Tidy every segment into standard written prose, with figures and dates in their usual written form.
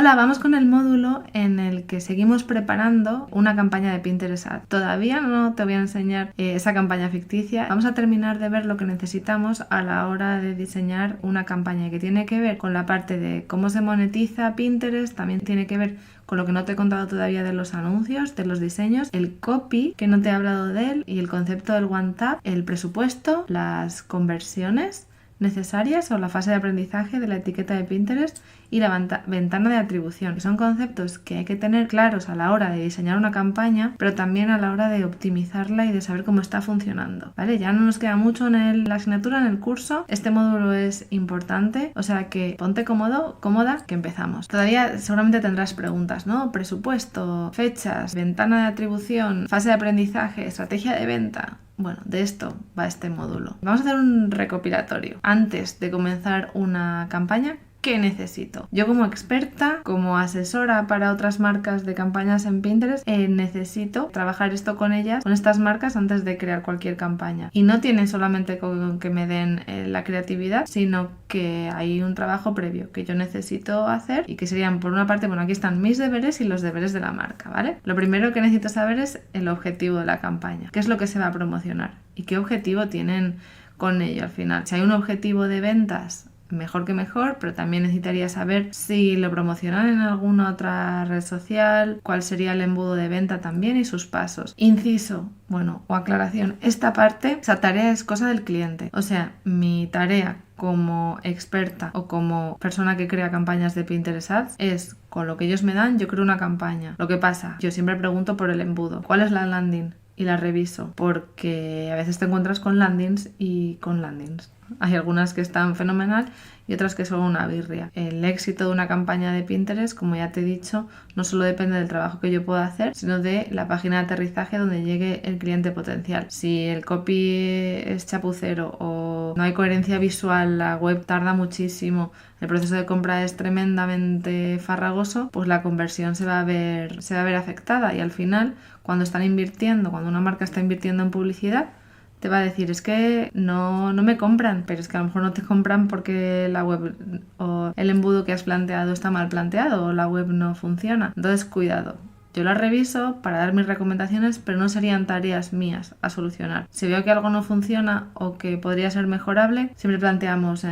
Hola, vamos con el módulo en el que seguimos preparando una campaña de Pinterest Ads. Todavía no te voy a enseñar esa campaña ficticia. Vamos a terminar de ver lo que necesitamos a la hora de diseñar una campaña que tiene que ver con la parte de cómo se monetiza Pinterest, también tiene que ver con lo que no te he contado todavía de los anuncios, de los diseños, el copy, que no te he hablado de él, y el concepto del One Tap, el presupuesto, las conversiones necesarias o la fase de aprendizaje de la etiqueta de Pinterest y la ventana de atribución, que son conceptos que hay que tener claros a la hora de diseñar una campaña, pero también a la hora de optimizarla y de saber cómo está funcionando, ¿vale? Ya no nos queda mucho en la asignatura, en el curso. Este módulo es importante, o sea que ponte cómodo, cómoda, que empezamos. Todavía seguramente tendrás preguntas, ¿no? Presupuesto, fechas, ventana de atribución, fase de aprendizaje, estrategia de venta. Bueno, de esto va este módulo. Vamos a hacer un recopilatorio. Antes de comenzar una campaña, ¿qué necesito? Yo como experta, como asesora para otras marcas de campañas en Pinterest, necesito trabajar esto con ellas, con estas marcas, antes de crear cualquier campaña. Y no tiene solamente con que me den la creatividad, sino que hay un trabajo previo que yo necesito hacer y que serían, por una parte, bueno, aquí están mis deberes y los deberes de la marca, ¿vale? Lo primero que necesito saber es el objetivo de la campaña. ¿Qué es lo que se va a promocionar? ¿Y qué objetivo tienen con ello al final? Si hay un objetivo de ventas, mejor que mejor, pero también necesitaría saber si lo promocionan en alguna otra red social, cuál sería el embudo de venta también y sus pasos. Inciso, bueno, o aclaración, esta parte, esa tarea es cosa del cliente. O sea, mi tarea como experta o como persona que crea campañas de Pinterest Ads es, con lo que ellos me dan, yo creo una campaña. Lo que pasa, yo siempre pregunto por el embudo. ¿Cuál es la landing? Y la reviso, porque a veces te encuentras con landings y con landings. Hay algunas que están fenomenal y otras que son una birria. El éxito de una campaña de Pinterest, como ya te he dicho, no solo depende del trabajo que yo pueda hacer, sino de la página de aterrizaje donde llegue el cliente potencial. Si el copy es chapucero o no hay coherencia visual, la web tarda muchísimo, el proceso de compra es tremendamente farragoso, pues la conversión se va a ver afectada, y al final, cuando una marca está invirtiendo en publicidad, te va a decir, es que no me compran, pero es que a lo mejor no te compran porque la web o el embudo que has planteado está mal planteado o la web no funciona. Entonces, cuidado. Yo la reviso para dar mis recomendaciones, pero no serían tareas mías a solucionar. Si veo que algo no funciona o que podría ser mejorable, siempre planteamos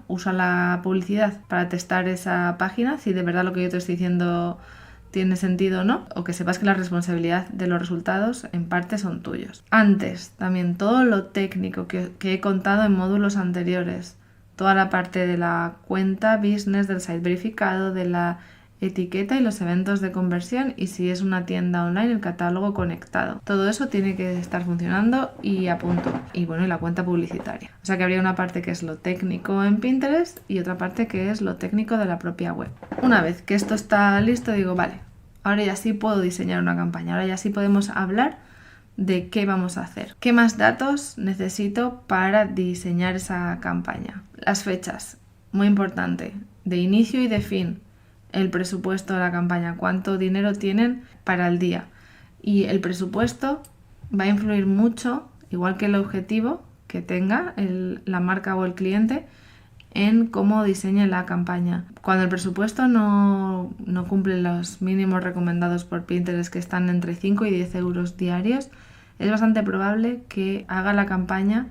usa la publicidad para testar esa página, si de verdad lo que yo te estoy diciendo tiene sentido o no, o que sepas que la responsabilidad de los resultados en parte son tuyos. Antes, también todo lo técnico que he contado en módulos anteriores, toda la parte de la cuenta business, del site verificado, de la etiqueta y los eventos de conversión, y si es una tienda online, el catálogo conectado. Todo eso tiene que estar funcionando y a punto. Y bueno, y la cuenta publicitaria. O sea que habría una parte que es lo técnico en Pinterest y otra parte que es lo técnico de la propia web. Una vez que esto está listo, digo, vale, ahora ya sí puedo diseñar una campaña, ahora ya sí podemos hablar de qué vamos a hacer. ¿Qué más datos necesito para diseñar esa campaña? Las fechas, muy importante, de inicio y de fin. El presupuesto de la campaña, cuánto dinero tienen para el día. Y el presupuesto va a influir mucho, igual que el objetivo que tenga la marca o el cliente, en cómo diseñe la campaña. Cuando el presupuesto no cumple los mínimos recomendados por Pinterest, que están entre 5 y 10 euros diarios, es bastante probable que haga la campaña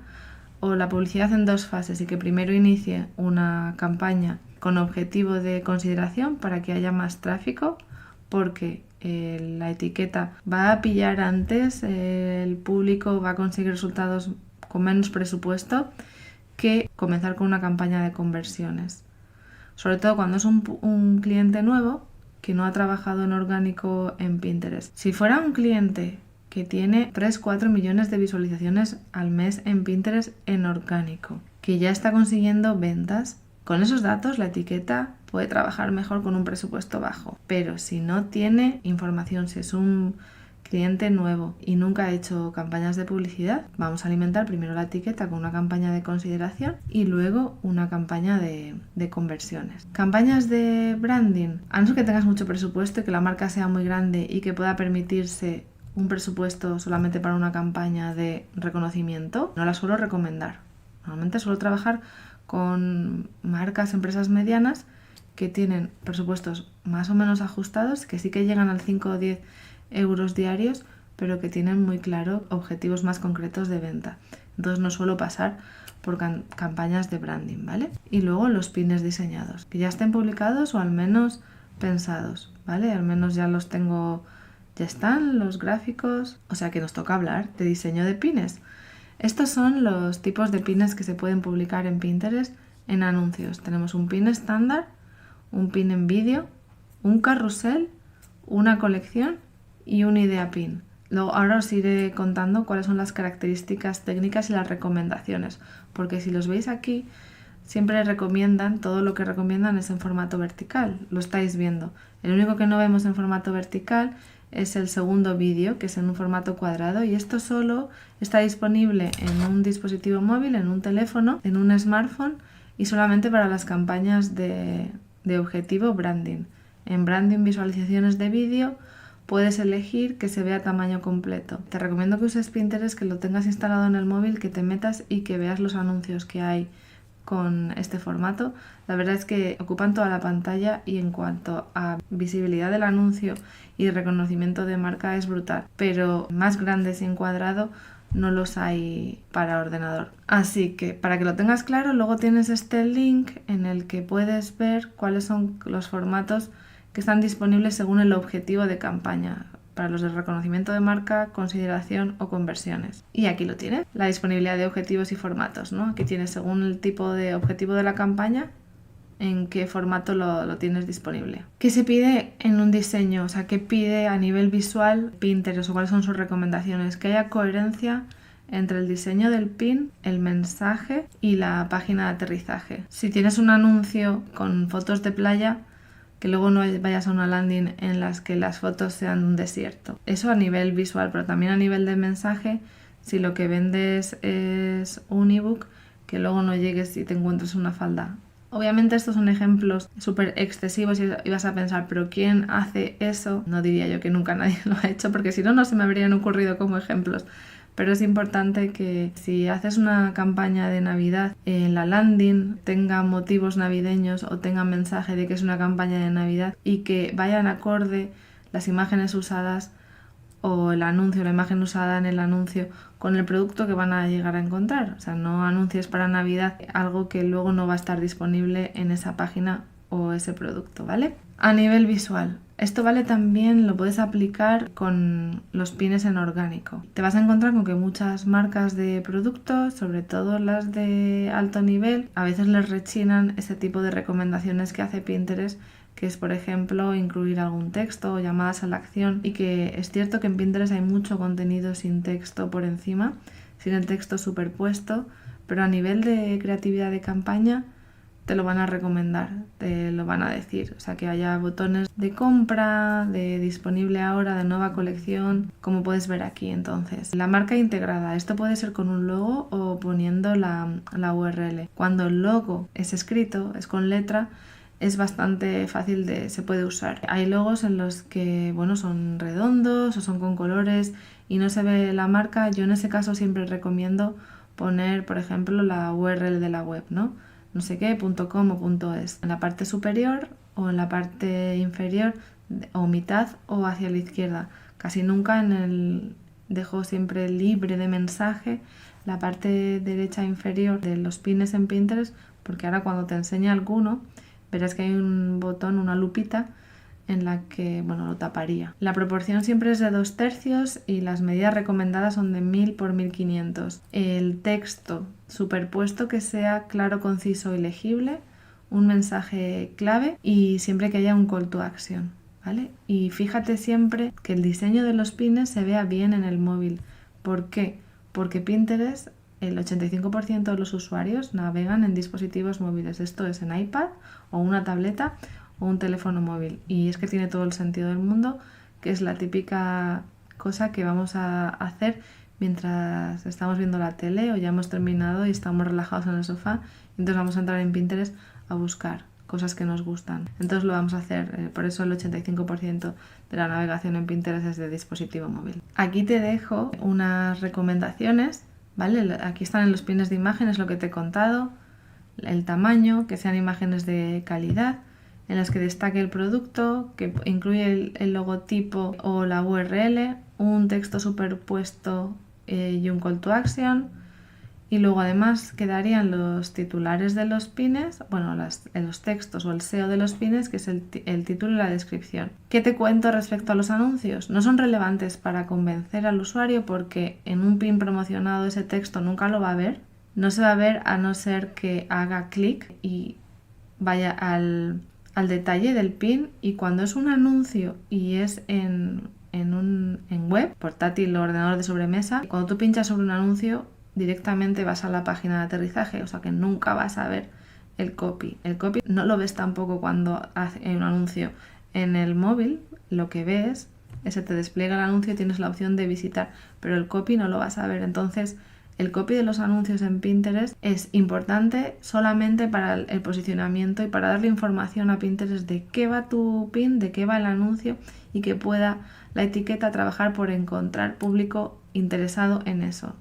o la publicidad en dos fases, y que primero inicie una campaña con objetivo de consideración para que haya más tráfico, porque la etiqueta va a pillar antes, el público va a conseguir resultados con menos presupuesto que comenzar con una campaña de conversiones. Sobre todo cuando es un cliente nuevo que no ha trabajado en orgánico en Pinterest. Si fuera un cliente que tiene 3-4 millones de visualizaciones al mes en Pinterest en orgánico, que ya está consiguiendo ventas, con esos datos la etiqueta puede trabajar mejor con un presupuesto bajo. Pero si no tiene información, si es un cliente nuevo y nunca ha hecho campañas de publicidad, vamos a alimentar primero la etiqueta con una campaña de consideración y luego una campaña de conversiones. Campañas de branding, a no ser que tengas mucho presupuesto y que la marca sea muy grande y que pueda permitirse un presupuesto solamente para una campaña de reconocimiento, no la suelo recomendar. Normalmente suelo trabajar con marcas, empresas medianas que tienen presupuestos más o menos ajustados, que sí que llegan al 5 o 10 euros diarios, pero que tienen muy claro objetivos más concretos de venta. Entonces no suelo pasar por campañas de branding, ¿vale? Y luego los pines diseñados, que ya estén publicados o al menos pensados, ¿vale? Al menos ya los tengo, ya están los gráficos, o sea que nos toca hablar de diseño de pines. Estos son los tipos de pines que se pueden publicar en Pinterest en anuncios. Tenemos un pin estándar, un pin en vídeo, un carrusel, una colección y un idea pin. Luego, ahora os iré contando cuáles son las características técnicas y las recomendaciones, porque si los veis aquí, siempre recomiendan, todo lo que recomiendan es en formato vertical, lo estáis viendo. El único que no vemos en formato vertical es el segundo vídeo, que es en un formato cuadrado, y esto solo está disponible en un dispositivo móvil, en un teléfono, en un smartphone, y solamente para las campañas de objetivo branding. En branding visualizaciones de vídeo puedes elegir que se vea tamaño completo. Te recomiendo que uses Pinterest, que lo tengas instalado en el móvil, que te metas y que veas los anuncios que hay con este formato. La verdad es que ocupan toda la pantalla y en cuanto a visibilidad del anuncio y reconocimiento de marca es brutal, pero más grandes y en cuadrado no los hay para ordenador. Así que para que lo tengas claro, luego tienes este link en el que puedes ver cuáles son los formatos que están disponibles según el objetivo de campaña, para los de reconocimiento de marca, consideración o conversiones. Y aquí lo tienes, la disponibilidad de objetivos y formatos, ¿no? Aquí tienes según el tipo de objetivo de la campaña, en qué formato lo tienes disponible. ¿Qué se pide en un diseño? O sea, ¿qué pide a nivel visual Pinterest o cuáles son sus recomendaciones? Que haya coherencia entre el diseño del pin, el mensaje y la página de aterrizaje. Si tienes un anuncio con fotos de playa, que luego no vayas a una landing en las que las fotos sean un desierto. Eso a nivel visual, pero también a nivel de mensaje, si lo que vendes es un ebook, que luego no llegues y te encuentres una falda. Obviamente estos son ejemplos súper excesivos y vas a pensar, ¿pero quién hace eso? No diría yo que nunca nadie lo ha hecho, porque si no, no se me habrían ocurrido como ejemplos. Pero es importante que si haces una campaña de Navidad, en la landing tenga motivos navideños o tenga mensaje de que es una campaña de Navidad y que vayan acorde las imágenes usadas o el anuncio, la imagen usada en el anuncio con el producto que van a llegar a encontrar. O sea, no anuncies para Navidad algo que luego no va a estar disponible en esa página o ese producto, ¿vale? A nivel visual, esto vale también, lo puedes aplicar con los pines en orgánico. Te vas a encontrar con que muchas marcas de productos, sobre todo las de alto nivel, a veces les rechinan ese tipo de recomendaciones que hace Pinterest, que es, por ejemplo, incluir algún texto o llamadas a la acción, y que es cierto que en Pinterest hay mucho contenido sin texto por encima, sin el texto superpuesto, pero a nivel de creatividad de campaña te lo van a recomendar, te lo van a decir. O sea, que haya botones de compra, de disponible ahora, de nueva colección, como puedes ver aquí. Entonces, la marca integrada. Esto puede ser con un logo o poniendo la URL. Cuando el logo es escrito, es con letra, es bastante fácil se puede usar. Hay logos en los que, bueno, son redondos o son con colores y no se ve la marca. Yo en ese caso siempre recomiendo poner, por ejemplo, la URL de la web, ¿no? No sé qué, .com o .es. En la parte superior o en la parte inferior o mitad o hacia la izquierda. Casi nunca dejo siempre libre de mensaje la parte derecha inferior de los pines en Pinterest, porque ahora cuando te enseña alguno verás que hay un botón, una lupita en la que, bueno, lo taparía. La proporción siempre es de 2/3 y las medidas recomendadas son de 1000 por 1500. El texto superpuesto que sea claro, conciso y legible, un mensaje clave y siempre que haya un call to action, ¿vale? Y fíjate siempre que el diseño de los pines se vea bien en el móvil. ¿Por qué? Porque Pinterest, el 85% de los usuarios navegan en dispositivos móviles. Esto es en iPad o una tableta o un teléfono móvil, y es que tiene todo el sentido del mundo, que es la típica cosa que vamos a hacer mientras estamos viendo la tele o ya hemos terminado y estamos relajados en el sofá, y entonces vamos a entrar en Pinterest a buscar cosas que nos gustan. Entonces lo vamos a hacer, por eso el 85% de la navegación en Pinterest es de dispositivo móvil. Aquí te dejo unas recomendaciones, ¿vale? Aquí están en los pines de imágenes lo que te he contado, el tamaño, que sean imágenes de calidad, en las que destaque el producto, que incluye el logotipo o la URL, un texto superpuesto y un call to action. Y luego además quedarían los titulares de los pines, bueno, los textos o el SEO de los pines, que es el título y la descripción. ¿Qué te cuento respecto a los anuncios? No son relevantes para convencer al usuario porque en un pin promocionado ese texto nunca lo va a ver. No se va a ver a no ser que haga clic y vaya al detalle del pin. Y cuando es un anuncio y es en web, portátil o ordenador de sobremesa, cuando tú pinchas sobre un anuncio directamente vas a la página de aterrizaje, o sea que nunca vas a ver el copy. El copy no lo ves tampoco cuando hace un anuncio en el móvil, lo que ves es que te despliega el anuncio y tienes la opción de visitar, pero el copy no lo vas a ver. Entonces el copy de los anuncios en Pinterest es importante solamente para el posicionamiento y para darle información a Pinterest de qué va tu pin, de qué va el anuncio y que pueda la etiqueta trabajar por encontrar público interesado en eso.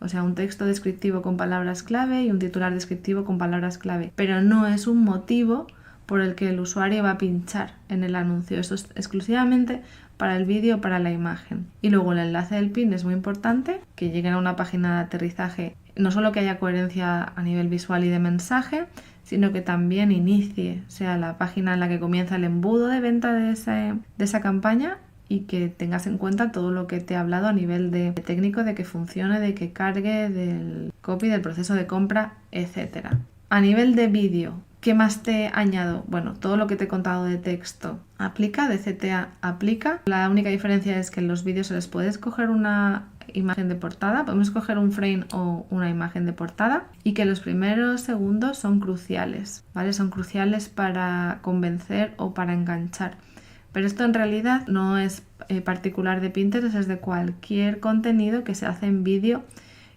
O sea, un texto descriptivo con palabras clave y un titular descriptivo con palabras clave. Pero no es un motivo por el que el usuario va a pinchar en el anuncio. Eso es exclusivamente para el vídeo o para la imagen. Y luego el enlace del pin es muy importante, que lleguen a una página de aterrizaje. No solo que haya coherencia a nivel visual y de mensaje, sino que también inicie, sea la página en la que comienza el embudo de venta de esa campaña, y que tengas en cuenta todo lo que te he hablado a nivel de técnico, de que funcione, de que cargue, del copy, del proceso de compra, etc. A nivel de vídeo, ¿qué más te añado? Bueno, todo lo que te he contado de texto aplica, de CTA aplica. La única diferencia es que en los vídeos se les puede escoger una imagen de portada, podemos escoger un frame o una imagen de portada, y que los primeros segundos son cruciales, ¿vale? Son cruciales para convencer o para enganchar. Pero esto en realidad no es particular de Pinterest, es de cualquier contenido que se hace en vídeo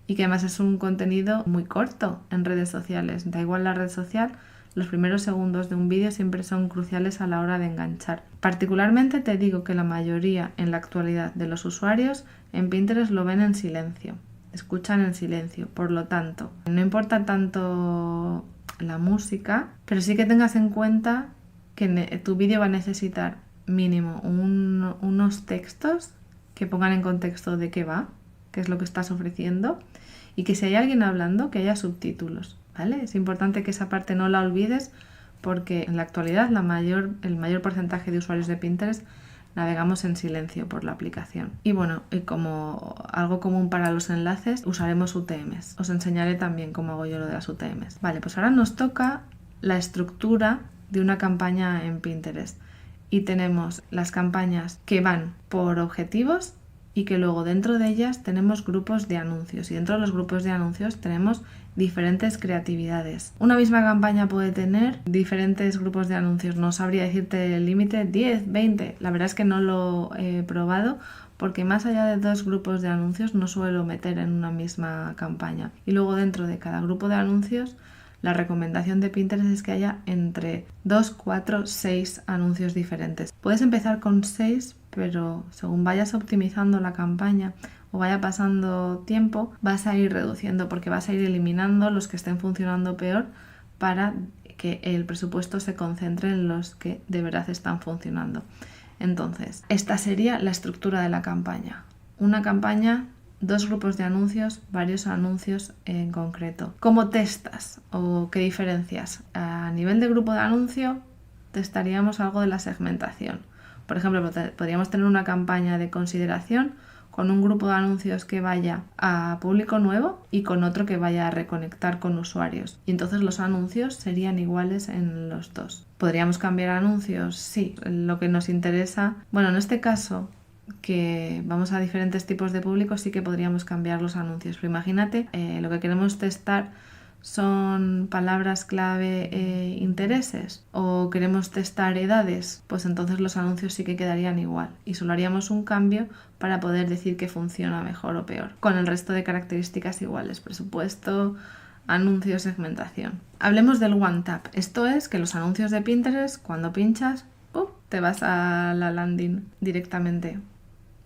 y que además es un contenido muy corto en redes sociales. Da igual la red social, los primeros segundos de un vídeo siempre son cruciales a la hora de enganchar. Particularmente te digo que la mayoría en la actualidad de los usuarios en Pinterest lo ven en silencio, escuchan en silencio. Por lo tanto, no importa tanto la música, pero sí que tengas en cuenta que tu vídeo va a necesitar mínimo unos textos que pongan en contexto de qué va, qué es lo que estás ofreciendo, y que si hay alguien hablando, que haya subtítulos, ¿vale? Es importante que esa parte no la olvides porque en la actualidad el mayor porcentaje de usuarios de Pinterest navegamos en silencio por la aplicación. Y bueno, y como algo común para los enlaces, usaremos UTMs. Os enseñaré también cómo hago yo lo de las UTMs. Vale, pues ahora nos toca la estructura de una campaña en Pinterest. Y tenemos las campañas que van por objetivos y que luego dentro de ellas tenemos grupos de anuncios. Y dentro de los grupos de anuncios tenemos diferentes creatividades. Una misma campaña puede tener diferentes grupos de anuncios. No sabría decirte el límite, 10, 20. La verdad es que no lo he probado porque más allá de 2 grupos de anuncios no suelo meter en una misma campaña. Y luego dentro de cada grupo de anuncios la recomendación de Pinterest es que haya entre 2, 4, 6 anuncios diferentes. Puedes empezar con 6, pero según vayas optimizando la campaña o vaya pasando tiempo, vas a ir reduciendo porque vas a ir eliminando los que estén funcionando peor para que el presupuesto se concentre en los que de verdad están funcionando. Entonces, esta sería la estructura de la campaña. Una campaña, 2 grupos de anuncios, varios anuncios en concreto. ¿Cómo testas o qué diferencias? A nivel de grupo de anuncio, testaríamos algo de la segmentación. Por ejemplo, podríamos tener una campaña de consideración con un grupo de anuncios que vaya a público nuevo y con otro que vaya a reconectar con usuarios. Y entonces los anuncios serían iguales en los dos. ¿Podríamos cambiar anuncios? Sí. Lo que nos interesa, bueno, en este caso, que vamos a diferentes tipos de públicos, sí que podríamos cambiar los anuncios. Pero imagínate, lo que queremos testar son palabras clave intereses o queremos testar edades, pues entonces los anuncios sí que quedarían igual y solo haríamos un cambio para poder decir que funciona mejor o peor, con el resto de características iguales, presupuesto, anuncio, segmentación. Hablemos del One Tap. Esto es que los anuncios de Pinterest, cuando pinchas, ¡pum!, te vas a la landing directamente.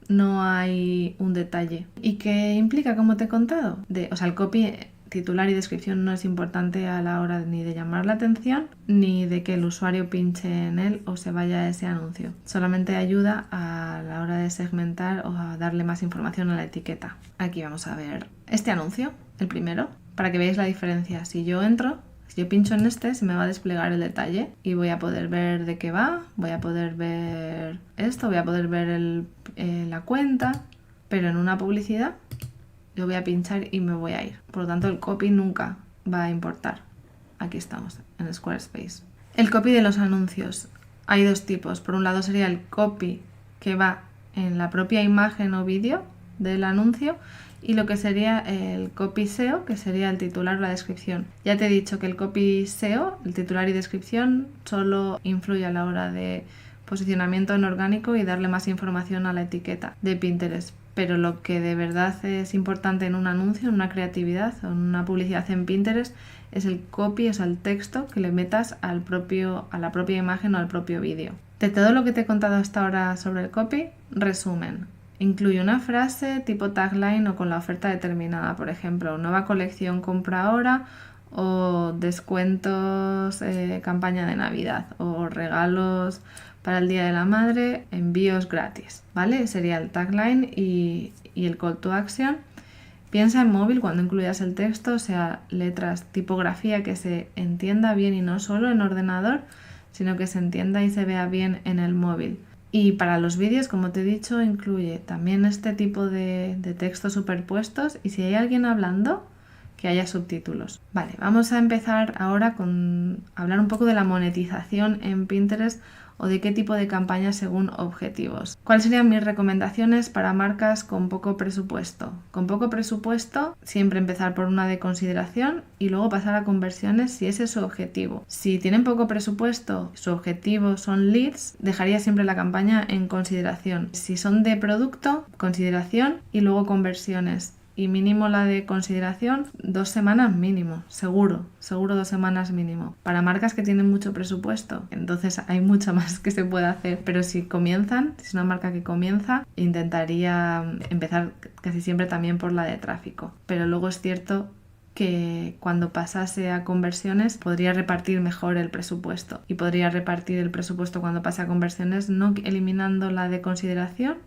No hay un detalle. ¿Y qué implica, como te he contado? O sea, el copy titular y descripción no es importante a la hora ni de llamar la atención ni de que el usuario pinche en él o se vaya a ese anuncio. Solamente ayuda a la hora de segmentar o a darle más información a la etiqueta. Aquí vamos a ver este anuncio, el primero, para que veáis la diferencia. Si yo pincho en este, se me va a desplegar el detalle y voy a poder ver de qué va, voy a poder ver esto, voy a poder ver la cuenta, pero en una publicidad yo voy a pinchar y me voy a ir. Por lo tanto, el copy nunca va a importar. Aquí estamos, en Squarespace. El copy de los anuncios. Hay dos tipos. Por un lado sería el copy que va en la propia imagen o vídeo del anuncio y lo que sería el copy SEO, que sería el titular o la descripción. Ya te he dicho que el copy SEO, el titular y descripción, solo influye a la hora de posicionamiento en orgánico y darle más información a la etiqueta de Pinterest. Pero lo que de verdad es importante en un anuncio, en una creatividad o en una publicidad en Pinterest es el copy, o sea, el texto que le metas a la propia imagen o al propio vídeo. De todo lo que te he contado hasta ahora sobre el copy, resumen. Incluye una frase tipo tagline o con la oferta determinada, por ejemplo, nueva colección compra ahora o descuentos, campaña de Navidad o regalos para el Día de la Madre, envíos gratis, ¿vale? Sería el tagline y el call to action. Piensa en móvil cuando incluyas el texto, o sea, letras, tipografía que se entienda bien y no solo en ordenador, sino que se entienda y se vea bien en el móvil. Y para los vídeos, como te he dicho, incluye también este tipo de textos superpuestos y si hay alguien hablando, que haya subtítulos. Vale, vamos a empezar ahora con hablar un poco de la monetización en Pinterest o de qué tipo de campañas según objetivos. ¿Cuáles serían mis recomendaciones para marcas con poco presupuesto? Con poco presupuesto, siempre empezar por una de consideración y luego pasar a conversiones si ese es su objetivo. Si tienen poco presupuesto, su objetivo son leads, dejaría siempre la campaña en consideración. Si son de producto, consideración y luego conversiones. Y mínimo la de consideración, 2 semanas mínimo, seguro 2 semanas mínimo. Para marcas que tienen mucho presupuesto, entonces hay mucho más que se puede hacer. Pero si es una marca que comienza, intentaría empezar casi siempre también por la de tráfico. Pero luego es cierto que cuando pasase a conversiones podría repartir mejor el presupuesto. Y podría repartir el presupuesto cuando pase a conversiones no eliminando la de consideración,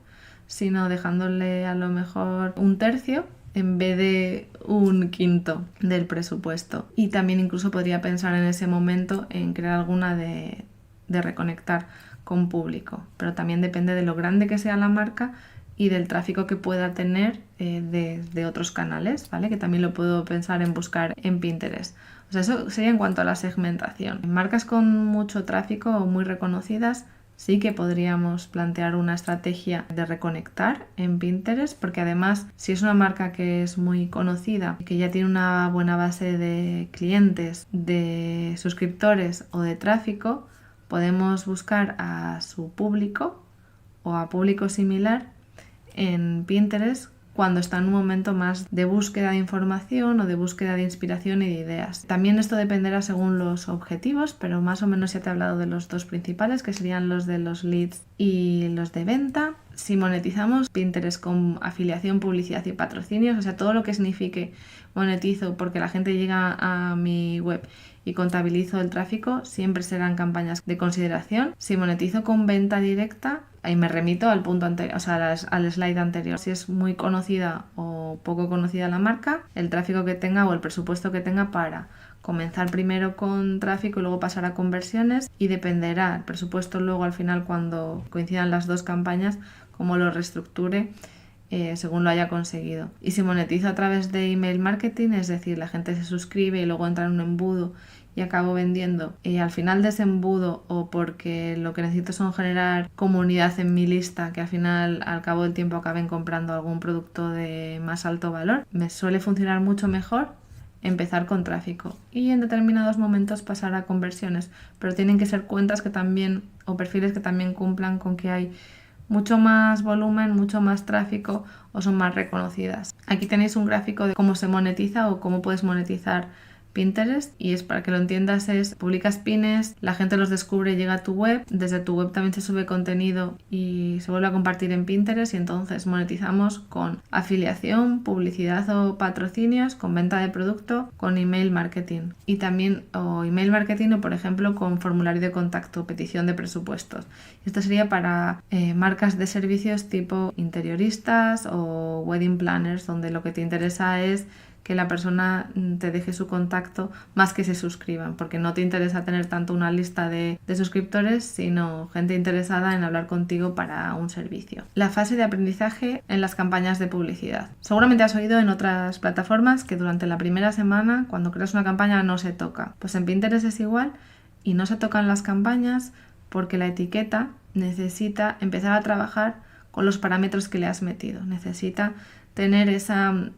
sino dejándole a lo mejor 1/3 en vez de 1/5 del presupuesto. Y también incluso podría pensar en ese momento en crear alguna de reconectar con público. Pero también depende de lo grande que sea la marca y del tráfico que pueda tener de otros canales, ¿vale? Que también lo puedo pensar en buscar en Pinterest. O sea, eso sería en cuanto a la segmentación. En marcas con mucho tráfico o muy reconocidas, sí que podríamos plantear una estrategia de reconectar en Pinterest, porque además, si es una marca que es muy conocida, que ya tiene una buena base de clientes, de suscriptores o de tráfico, podemos buscar a su público o a público similar en Pinterest cuando está en un momento más de búsqueda de información o de búsqueda de inspiración y de ideas. También esto dependerá según los objetivos, pero más o menos ya te he hablado de los dos principales, que serían los de los leads y los de venta. Si monetizamos Pinterest con afiliación, publicidad y patrocinios, o sea, todo lo que signifique monetizo porque la gente llega a mi web y contabilizo el tráfico, siempre serán campañas de consideración. Si monetizo con venta directa, ahí me remito al punto anterior, o sea, al slide anterior. Si es muy conocida o poco conocida la marca, el tráfico que tenga o el presupuesto que tenga para comenzar primero con tráfico y luego pasar a conversiones, y dependerá el presupuesto luego al final cuando coincidan las dos campañas, cómo lo reestructure según lo haya conseguido. Y si monetizo a través de email marketing, es decir, la gente se suscribe y luego entra en un embudo y acabo vendiendo, y al final de ese embudo, o porque lo que necesito son generar comunidad en mi lista, que al final al cabo del tiempo acaben comprando algún producto de más alto valor, me suele funcionar mucho mejor empezar con tráfico y en determinados momentos pasar a conversiones, pero tienen que ser cuentas que también, o perfiles que también cumplan con que hay mucho más volumen, mucho más tráfico o son más reconocidas. Aquí tenéis un gráfico de cómo se monetiza o cómo puedes monetizar Pinterest, y es para que lo entiendas, es publicas pines, la gente los descubre, llega a tu web, desde tu web también se sube contenido y se vuelve a compartir en Pinterest, y entonces monetizamos con afiliación, publicidad o patrocinios, con venta de producto, con email marketing y también o email marketing o por ejemplo con formulario de contacto, petición de presupuestos. Esto sería para marcas de servicios tipo interioristas o wedding planners, donde lo que te interesa es que la persona te deje su contacto más que se suscriban, porque no te interesa tener tanto una lista de suscriptores, sino gente interesada en hablar contigo para un servicio. La fase de aprendizaje en las campañas de publicidad. Seguramente has oído en otras plataformas que durante la primera semana, cuando creas una campaña, no se toca. Pues en Pinterest es igual, y no se tocan las campañas porque la etiqueta necesita empezar a trabajar con los parámetros que le has metido. Necesita tener esa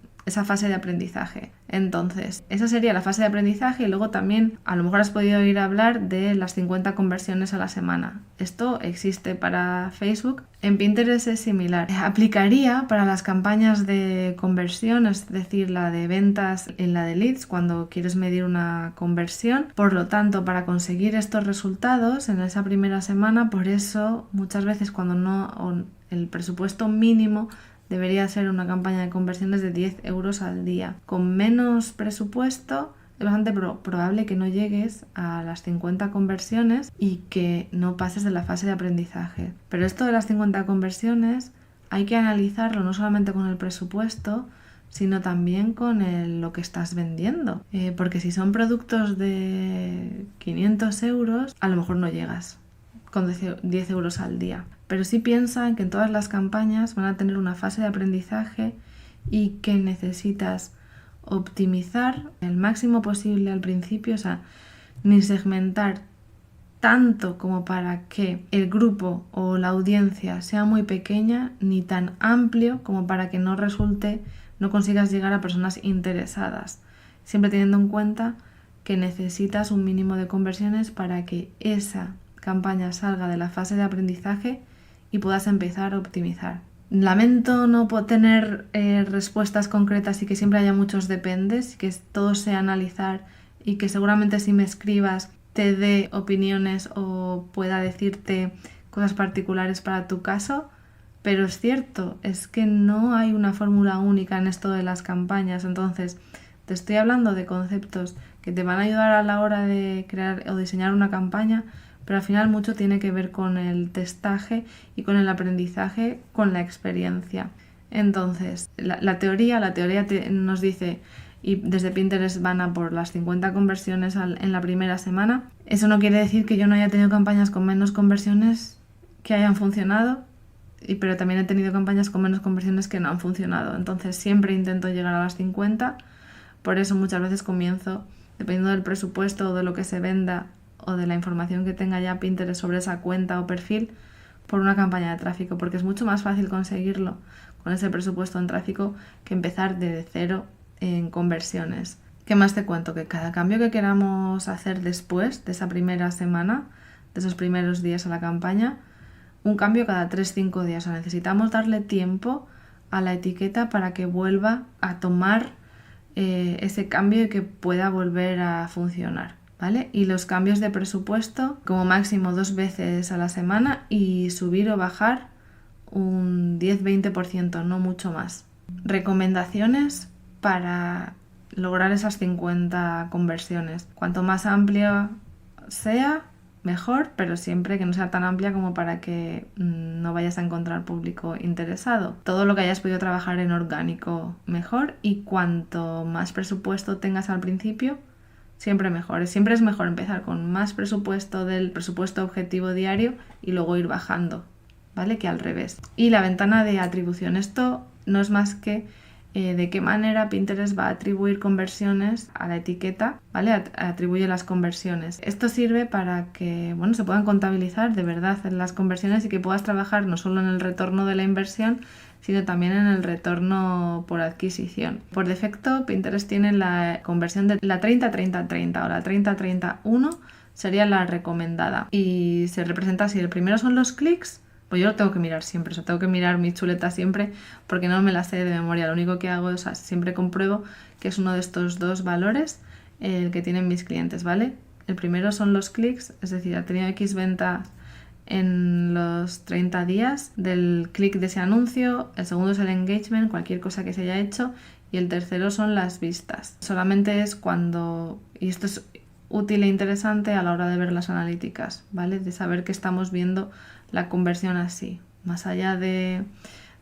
fase de aprendizaje. Entonces, esa sería la fase de aprendizaje, y luego también a lo mejor has podido oír hablar de las 50 conversiones a la semana. Esto existe para Facebook. En Pinterest es similar. Aplicaría para las campañas de conversión, es decir, la de ventas en la de leads, cuando quieres medir una conversión. Por lo tanto, para conseguir estos resultados en esa primera semana, por eso muchas veces cuando no, el presupuesto mínimo debería ser una campaña de conversiones de 10 euros al día. Con menos presupuesto es bastante probable que no llegues a las 50 conversiones y que no pases de la fase de aprendizaje. Pero esto de las 50 conversiones hay que analizarlo no solamente con el presupuesto, sino también con lo que estás vendiendo. Porque si son productos de 500 euros, a lo mejor no llegas con 10 euros al día. Pero sí piensa en que en todas las campañas van a tener una fase de aprendizaje y que necesitas optimizar el máximo posible al principio, o sea, ni segmentar tanto como para que el grupo o la audiencia sea muy pequeña, ni tan amplio como para que no consigas llegar a personas interesadas. Siempre teniendo en cuenta que necesitas un mínimo de conversiones para que esa campaña salga de la fase de aprendizaje y puedas empezar a optimizar. Lamento no tener respuestas concretas y que siempre haya muchos dependes, y que todo sea analizar, y que seguramente si me escribas te dé opiniones o pueda decirte cosas particulares para tu caso, pero es cierto, es que no hay una fórmula única en esto de las campañas. Entonces, te estoy hablando de conceptos que te van a ayudar a la hora de crear o diseñar una campaña, pero al final mucho tiene que ver con el testaje y con el aprendizaje, con la experiencia. Entonces, la teoría nos dice, y desde Pinterest van a por las 50 conversiones en la primera semana. Eso no quiere decir que yo no haya tenido campañas con menos conversiones que hayan funcionado, pero también he tenido campañas con menos conversiones que no han funcionado. Entonces siempre intento llegar a las 50, por eso muchas veces comienzo, dependiendo del presupuesto o de lo que se venda, o de la información que tenga ya Pinterest sobre esa cuenta o perfil, por una campaña de tráfico, porque es mucho más fácil conseguirlo con ese presupuesto en tráfico que empezar de cero en conversiones. ¿Qué más te cuento? Que cada cambio que queramos hacer después de esa primera semana, de esos primeros días a la campaña, un cambio cada 3-5 días. O sea, necesitamos darle tiempo a la etiqueta para que vuelva a tomar ese cambio y que pueda volver a funcionar. ¿Vale? Y los cambios de presupuesto como máximo 2 veces a la semana, y subir o bajar un 10-20%, no mucho más. Recomendaciones para lograr esas 50 conversiones. Cuanto más amplia sea, mejor, pero siempre que no sea tan amplia como para que no vayas a encontrar público interesado. Todo lo que hayas podido trabajar en orgánico, mejor, y cuanto más presupuesto tengas al principio, siempre mejor. Siempre es mejor empezar con más presupuesto del presupuesto objetivo diario y luego ir bajando, ¿vale? Que al revés. Y la ventana de atribución. Esto no es más que de qué manera Pinterest va a atribuir conversiones a la etiqueta, ¿vale? Atribuye las conversiones. Esto sirve para que, se puedan contabilizar de verdad las conversiones y que puedas trabajar no solo en el retorno de la inversión, sino también en el retorno por adquisición. Por defecto, Pinterest tiene la conversión de la 30-30-30 o la 30-30-1 sería la recomendada. Y se representa así: el primero son los clics. Pues yo lo tengo que mirar siempre, o sea, tengo que mirar mi chuleta siempre porque no me la sé de memoria. Lo único que hago es, siempre compruebo que es uno de estos dos valores. el que tienen mis clientes, ¿vale? El primero son los clics, es decir, ha tenido X ventas en los 30 días del clic de ese anuncio. El segundo es el engagement, cualquier cosa que se haya hecho. Y el tercero son las vistas. Solamente es cuando, y esto es útil e interesante a la hora de ver las analíticas, ¿vale? De saber que estamos viendo la conversión así. Más allá de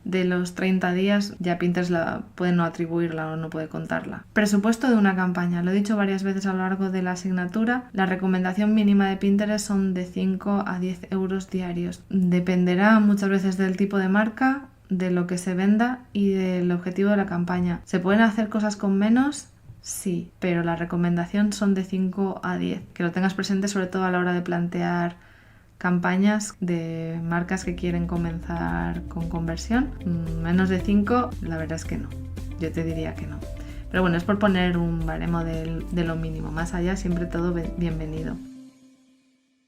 los 30 días, ya Pinterest puede no atribuirla o no puede contarla. Presupuesto de una campaña. Lo he dicho varias veces a lo largo de la asignatura. La recomendación mínima de Pinterest son de 5 a 10 euros diarios. Dependerá muchas veces del tipo de marca, de lo que se venda y del objetivo de la campaña. ¿Se pueden hacer cosas con menos? Sí, pero la recomendación son de 5 a 10. Que lo tengas presente sobre todo a la hora de plantear campañas de marcas que quieren comenzar con conversión. Menos de 5, la verdad es que no. Yo te diría que no. Pero bueno, es por poner un baremo de lo mínimo. Más allá, siempre todo bienvenido.